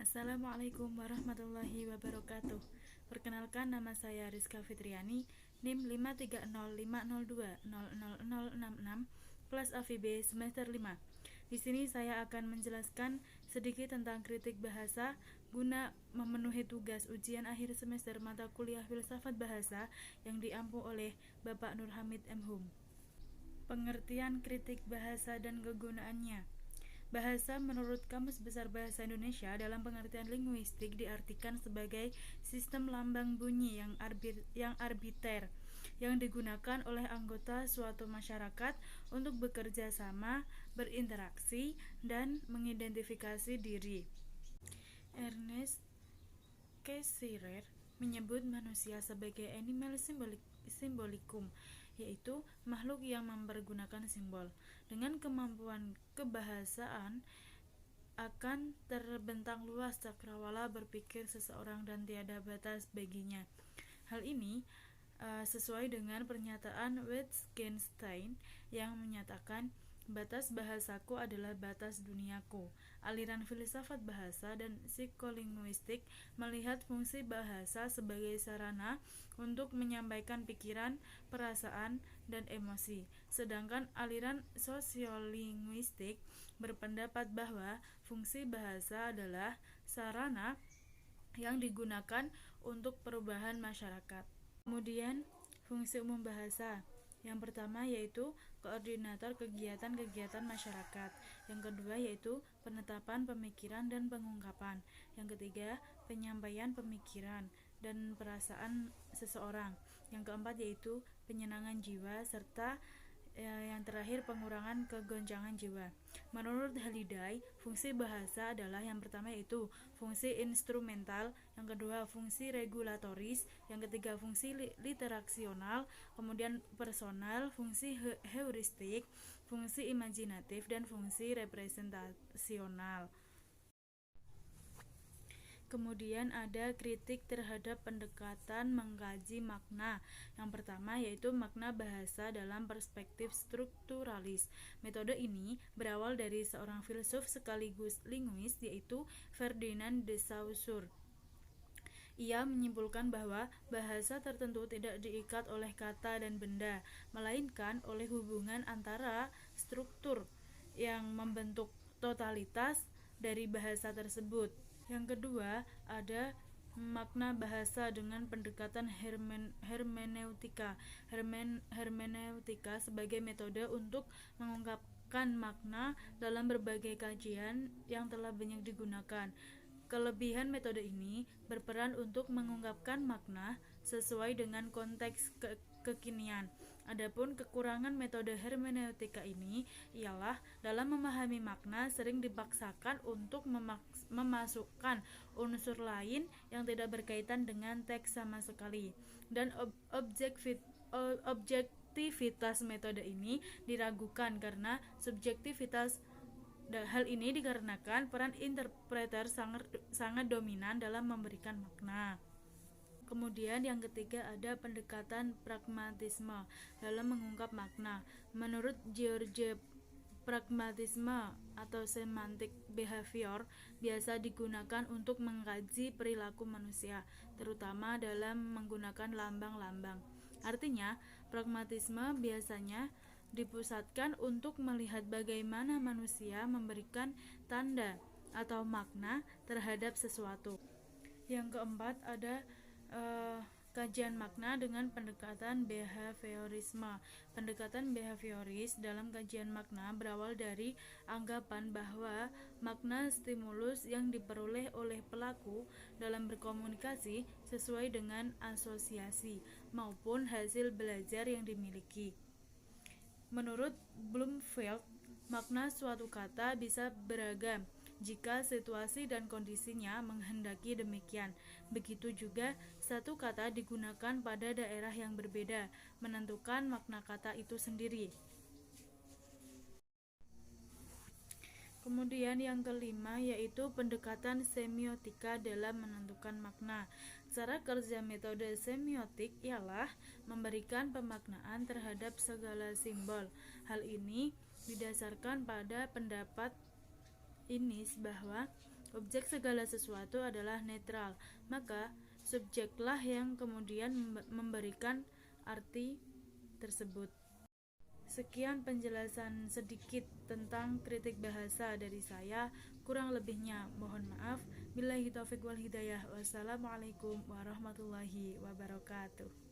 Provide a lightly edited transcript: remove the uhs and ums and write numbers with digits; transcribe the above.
Assalamualaikum warahmatullahi wabarakatuh. Perkenalkan, nama saya Rizka Fitriani, NIM 53050200066, kelas AVB semester 5. Di sini saya akan menjelaskan sedikit tentang kritik bahasa guna memenuhi tugas ujian akhir semester mata kuliah Filsafat Bahasa yang diampu oleh Bapak Nur Hamid M. Hum. Pengertian kritik bahasa dan kegunaannya. Bahasa menurut Kamus Besar Bahasa Indonesia dalam pengertian linguistik diartikan sebagai sistem lambang bunyi yang arbiter yang digunakan oleh anggota suatu masyarakat untuk bekerja sama, berinteraksi, dan mengidentifikasi diri. Ernest Cassirer menyebut manusia sebagai animal symbolicum, yaitu makhluk yang mempergunakan simbol. Dengan kemampuan kebahasaan akan terbentang luas cakrawala berpikir seseorang dan tiada batas baginya. Hal ini sesuai dengan pernyataan Wittgenstein yang menyatakan batas bahasaku adalah batas duniaku. Aliran filsafat bahasa dan psikolinguistik melihat fungsi bahasa sebagai sarana untuk menyampaikan pikiran, perasaan, dan emosi. Sedangkan aliran sosiolinguistik berpendapat bahwa fungsi bahasa adalah sarana yang digunakan untuk perubahan masyarakat. Kemudian, fungsi umum bahasa. Yang pertama yaitu koordinator kegiatan-kegiatan masyarakat. Yang kedua yaitu penetapan pemikiran dan pengungkapan. Yang ketiga, penyampaian pemikiran dan perasaan seseorang. Yang keempat yaitu penyenangan jiwa, serta yang terakhir pengurangan kegoncangan jiwa. Menurut Halliday, fungsi bahasa adalah yang pertama yaitu fungsi instrumental, yang kedua fungsi regulatoris, yang ketiga fungsi literaksional, kemudian personal, fungsi heuristik, fungsi imajinatif, dan fungsi representasional. Kemudian ada kritik terhadap pendekatan mengkaji makna. Yang pertama yaitu makna bahasa dalam perspektif strukturalis. Metode ini berawal dari seorang filsuf sekaligus linguis yaitu Ferdinand de Saussure. Ia menyimpulkan bahwa bahasa tertentu tidak diikat oleh kata dan benda, melainkan oleh hubungan antara struktur yang membentuk totalitas dari bahasa tersebut. Yang kedua, ada makna bahasa dengan pendekatan hermeneutika. Hermeneutika sebagai metode untuk mengungkapkan makna dalam berbagai kajian yang telah banyak digunakan. Kelebihan metode ini berperan untuk mengungkapkan makna sesuai dengan konteks kekinian. Adapun kekurangan metode hermeneutika ini ialah dalam memahami makna sering dipaksakan untuk memasukkan unsur lain yang tidak berkaitan dengan teks sama sekali, dan objektivitas metode ini diragukan karena subjektivitas. Hal ini dikarenakan peran interpreter sangat dominan dalam memberikan makna. Kemudian yang ketiga ada pendekatan pragmatisme dalam mengungkap makna. Menurut George, pragmatisme atau semantic behavior biasa digunakan untuk mengkaji perilaku manusia, terutama dalam menggunakan lambang-lambang. Artinya, pragmatisme biasanya dipusatkan untuk melihat bagaimana manusia memberikan tanda atau makna terhadap sesuatu. Yang keempat ada kajian makna dengan pendekatan behaviorisme. Pendekatan behavioris dalam kajian makna berawal dari anggapan bahwa makna stimulus yang diperoleh oleh pelaku dalam berkomunikasi sesuai dengan asosiasi maupun hasil belajar yang dimiliki. Menurut Bloomfield, makna suatu kata bisa beragam jika situasi dan kondisinya menghendaki demikian. Begitu juga satu kata digunakan pada daerah yang berbeda, menentukan makna kata itu sendiri. Kemudian yang kelima yaitu pendekatan semiotika dalam menentukan makna. Cara kerja metode semiotik ialah memberikan pemaknaan terhadap segala simbol. Hal ini didasarkan pada pendapat Innis bahwa objek segala sesuatu adalah netral, maka subjeklah yang kemudian memberikan arti tersebut. Sekian penjelasan sedikit tentang kritik bahasa dari saya, kurang lebihnya mohon maaf. Billahi taufiq wal hidayah. Wassalamualaikum warahmatullahi wabarakatuh.